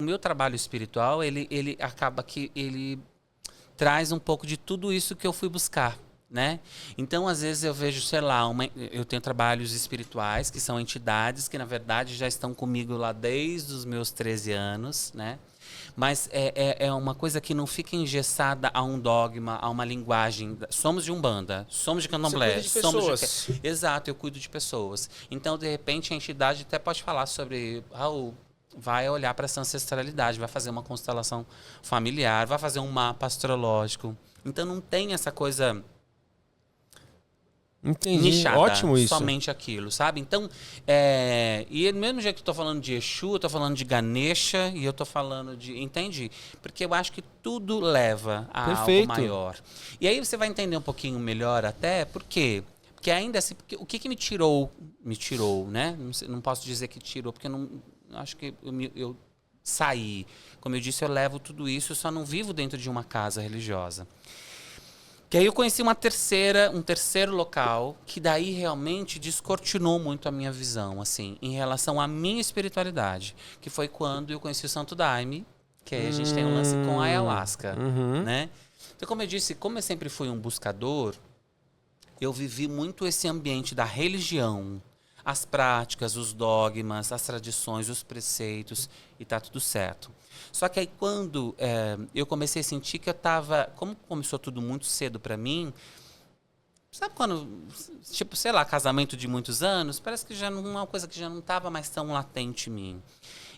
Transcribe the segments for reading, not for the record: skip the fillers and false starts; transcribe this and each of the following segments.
O meu trabalho espiritual, ele acaba que ele traz um pouco de tudo isso que eu fui buscar, né? Então, às vezes eu vejo, sei lá, eu tenho trabalhos espirituais que são entidades que, na verdade, já estão comigo lá desde os meus 13 anos, né? Mas é uma coisa que não fica engessada a um dogma, a uma linguagem. Somos de Umbanda, somos de Você cuida Candomblé, de somos de... pessoas. Exato, eu cuido de pessoas. Então, de repente, a entidade até pode falar sobre... Raul, vai olhar para essa ancestralidade, vai fazer uma constelação familiar, vai fazer um mapa astrológico. Então, não tem essa coisa Entendi. nichada, Ótimo isso. somente aquilo, sabe? Então, e do mesmo jeito que eu tô falando de Exu, eu tô falando de Ganesha e eu tô falando de... Entende? Porque eu acho que tudo leva a algo Perfeito. maior. E aí você vai entender um pouquinho melhor até, por quê? Porque ainda assim, o que que me tirou, né? Não posso dizer que tirou, porque eu não acho que eu saí. Como eu disse, eu levo tudo isso, eu só não vivo dentro de uma casa religiosa. Que aí eu conheci um terceiro local, que daí realmente descortinou muito a minha visão, assim, em relação à minha espiritualidade. Que foi quando eu conheci o Santo Daime, que aí a gente tem um lance com a ayahuasca, Uhum. né? Então, como eu disse, como eu sempre fui um buscador, eu vivi muito esse ambiente da religião, as práticas, os dogmas, as tradições, os preceitos, e tá tudo certo. Só que aí quando eu comecei a sentir que eu estava, como começou tudo muito cedo para mim, sabe quando, tipo, sei lá, casamento de muitos anos, parece que já não é uma coisa que já não estava mais tão latente em mim.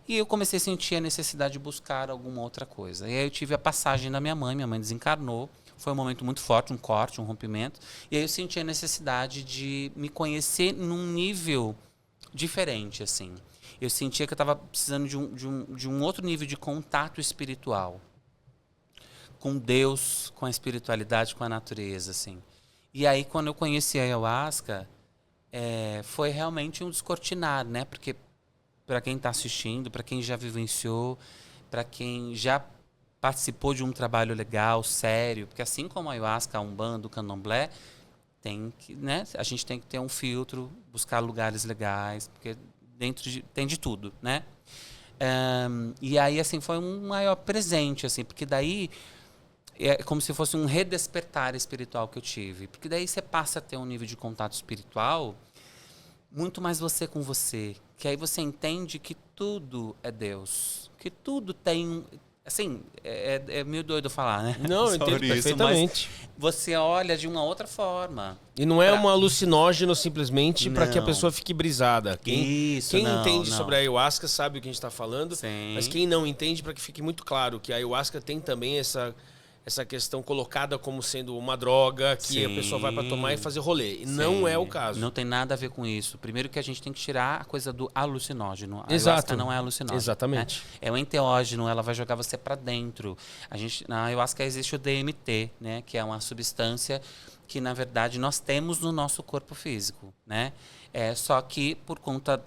E eu comecei a sentir a necessidade de buscar alguma outra coisa. E aí eu tive a passagem da minha mãe desencarnou, foi um momento muito forte, um corte, um rompimento. E aí eu senti a necessidade de me conhecer num nível diferente, assim. Eu sentia que eu estava precisando de um outro nível de contato espiritual. Com Deus, com a espiritualidade, com a natureza, assim. E aí, quando eu conheci a Ayahuasca, foi realmente um descortinar, né? Porque para quem está assistindo, para quem já vivenciou, para quem já participou de um trabalho legal, sério, porque assim como a Ayahuasca, a Umbanda, o Candomblé, tem que, né? A gente tem que ter um filtro, buscar lugares legais, porque tem de tudo, né? E aí, assim, foi um maior presente, assim, porque daí é como se fosse um redespertar espiritual que eu tive. Porque daí você passa a ter um nível de contato espiritual muito mais você com você. Que aí você entende que tudo é Deus. Que tudo tem... Assim, é meio doido falar, né? Não, eu entendo Sobre isso, mas perfeitamente. você olha de uma outra forma. E não é um Pra... alucinógeno simplesmente para que a pessoa Não. fique brisada. Isso, Quem não, entende sobre a não. ayahuasca sabe o que a gente está falando, mas Sim. quem não entende, para que fique muito claro que a ayahuasca tem também essa questão colocada como sendo uma droga que a pessoa vai para tomar e Sim. fazer rolê. E não é o Sim. caso. Não tem nada a ver com isso. Primeiro que a gente tem que tirar a coisa do alucinógeno. A ayahuasca Exato. não é alucinógeno. Né? Exatamente. É um enteógeno, ela vai jogar você para dentro. Na ayahuasca existe o DMT, né? Que é uma substância que, na verdade, nós temos no nosso corpo físico. Né? Só que por conta...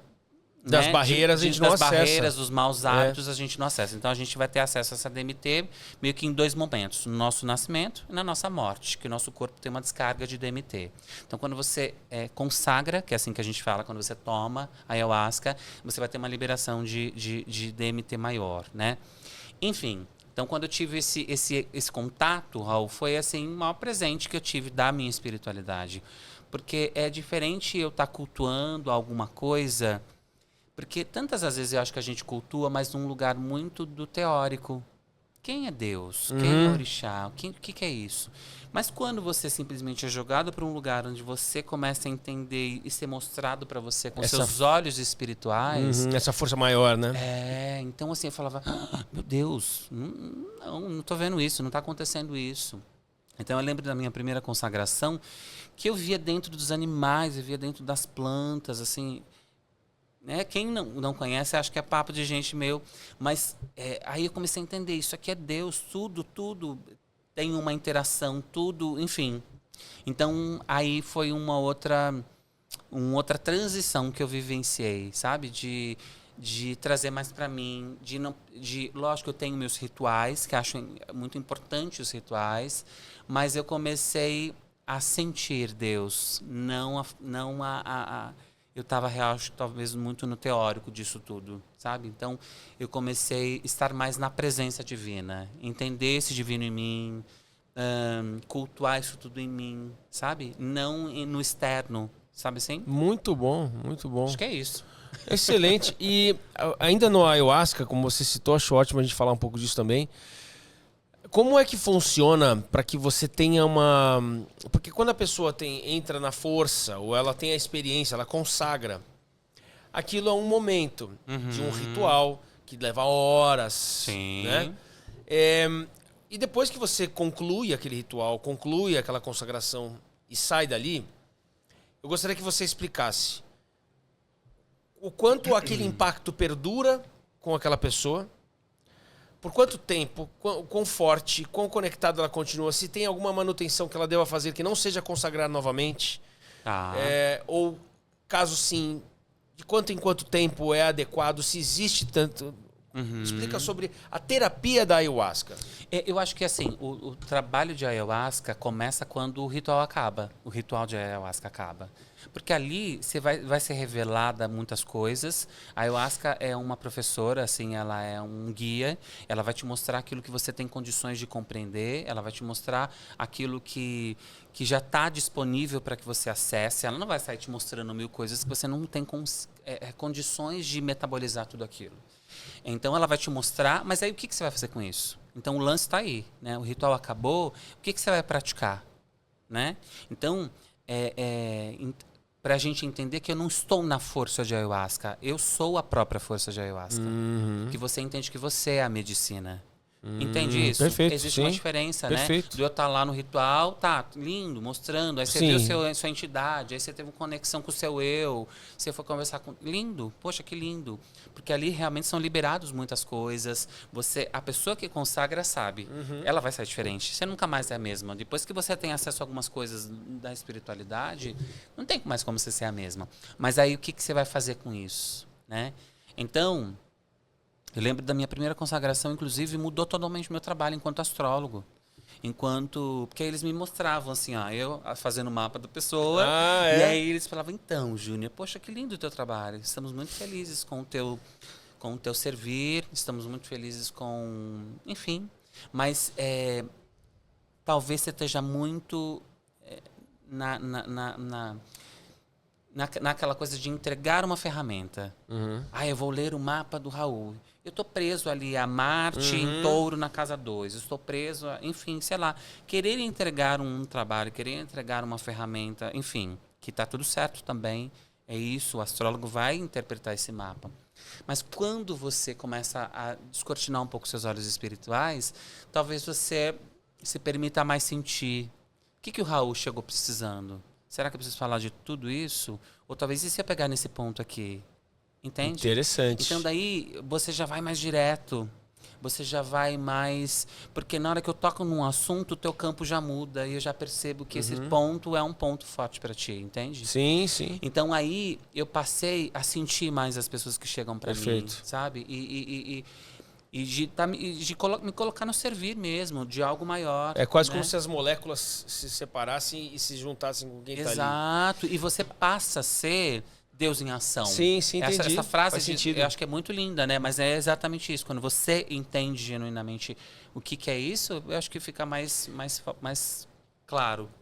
Das Né? barreiras a gente não Das acessa. barreiras, dos maus É. hábitos, a gente não acessa. Então a gente vai ter acesso a essa DMT meio que em dois momentos: no nosso nascimento e na nossa morte, que o nosso corpo tem uma descarga de DMT. Então quando você consagra, que é assim que a gente fala, quando você toma a ayahuasca, você vai ter uma liberação de DMT maior, né? Enfim. Então, quando eu tive esse contato, Raul, foi assim, o maior presente que eu tive da minha espiritualidade. Porque é diferente eu estar cultuando alguma coisa. Porque tantas as vezes eu acho que a gente cultua, mas num lugar muito do teórico. Quem é Deus? Quem é Orixá? O que é isso? Mas quando você simplesmente é jogado para um lugar onde você começa a entender e ser mostrado para você com seus olhos espirituais... Essa força maior, né? Então assim, eu falava, meu Deus, não tô vendo isso, não está acontecendo isso. Então eu lembro da minha primeira consagração, que eu via dentro dos animais, eu via dentro das plantas, assim... Né? Quem não conhece, acha que é papo de gente meu. Mas aí eu comecei a entender, isso aqui é Deus, tudo tem uma interação, tudo, enfim. Então, aí foi uma outra transição que eu vivenciei, sabe? De trazer mais para mim, lógico, eu tenho meus rituais, que acho muito importante os rituais, mas eu comecei a sentir Deus, não a eu estava, acho, talvez muito no teórico disso tudo, sabe? Então, eu comecei a estar mais na presença divina, entender esse divino em mim, cultuar isso tudo em mim, sabe? Não no externo, sabe assim? Muito bom, muito bom. Acho que é isso. Excelente. E ainda no ayahuasca, como você citou, acho ótimo a gente falar um pouco disso também. Como é que funciona para que você tenha uma... Porque quando a pessoa entra na força, ou ela tem a experiência, ela consagra, aquilo é um momento de um ritual que leva horas. Sim. Né? E depois que você conclui aquele ritual, conclui aquela consagração e sai dali, eu gostaria que você explicasse o quanto aquele impacto perdura com aquela pessoa, por quanto tempo, quão forte, quão conectado ela continua, se tem alguma manutenção que ela deva fazer que não seja consagrar novamente, ou caso sim, de quanto em quanto tempo é adequado, se existe tanto... Explica sobre a terapia da ayahuasca. Eu acho que assim, o trabalho de ayahuasca começa quando o ritual acaba. O ritual de ayahuasca acaba. Porque ali você vai ser revelada muitas coisas. A ayahuasca é uma professora, assim, ela é um guia. Ela vai te mostrar aquilo que você tem condições de compreender. Ela vai te mostrar aquilo que já está disponível para que você acesse. Ela não vai sair te mostrando mil coisas que você não tem condições de metabolizar tudo aquilo. Então ela vai te mostrar, mas aí o que você vai fazer com isso? Então o lance está aí, né? O ritual acabou, o que você vai praticar, né? Então, para a gente entender que eu não estou na força de ayahuasca, eu sou a própria força de ayahuasca. Que você entende que você é a medicina. Entende isso? Perfeito, existe sim. uma diferença, Perfeito. né? De eu estar lá no ritual, tá, lindo, mostrando. Aí você Sim. viu a sua entidade, aí você teve uma conexão com o seu eu, você foi conversar com... Lindo, poxa, que lindo. Porque ali realmente são liberados muitas coisas. A pessoa que consagra sabe, ela vai ser diferente. Você nunca mais é a mesma. Depois que você tem acesso a algumas coisas da espiritualidade, não tem mais como você ser a mesma. Mas aí o que você vai fazer com isso, né? Então... Eu lembro da minha primeira consagração, inclusive, mudou totalmente o meu trabalho enquanto astrólogo. Porque aí eles me mostravam, assim, eu fazendo o mapa da pessoa. E aí eles falavam, então, Júnior, poxa, que lindo o teu trabalho. Estamos muito felizes com o teu servir, estamos muito felizes com... Enfim, mas talvez você esteja muito naquela coisa de entregar uma ferramenta. Eu vou ler o mapa do Raul. Eu estou preso ali a Marte em Touro na casa 2. Estou preso enfim, sei lá. Querer entregar um trabalho, querer entregar uma ferramenta, enfim, que está tudo certo também. É isso, o astrólogo vai interpretar esse mapa. Mas quando você começa a descortinar um pouco seus olhos espirituais, talvez você se permita mais sentir. O que o Raul chegou precisando? Será que eu preciso falar de tudo isso? Ou talvez isso ia pegar nesse ponto aqui? Entende? Interessante. Então daí você já vai mais direto. Você já vai mais... Porque na hora que eu toco num assunto, o teu campo já muda. E eu já percebo que esse ponto é um ponto forte para ti, entende? Sim, sim. Então aí eu passei a sentir mais as pessoas que chegam para mim, sabe? E de me colocar no servir mesmo, de algo maior. É quase né? como se as moléculas se separassem e se juntassem com quem está ali. Exato. E você passa a ser Deus em ação. Sim, entendi. Essa frase, faz sentido. eu acho que é muito linda, né? Mas é exatamente isso. Quando você entende genuinamente o que é isso, eu acho que fica mais claro.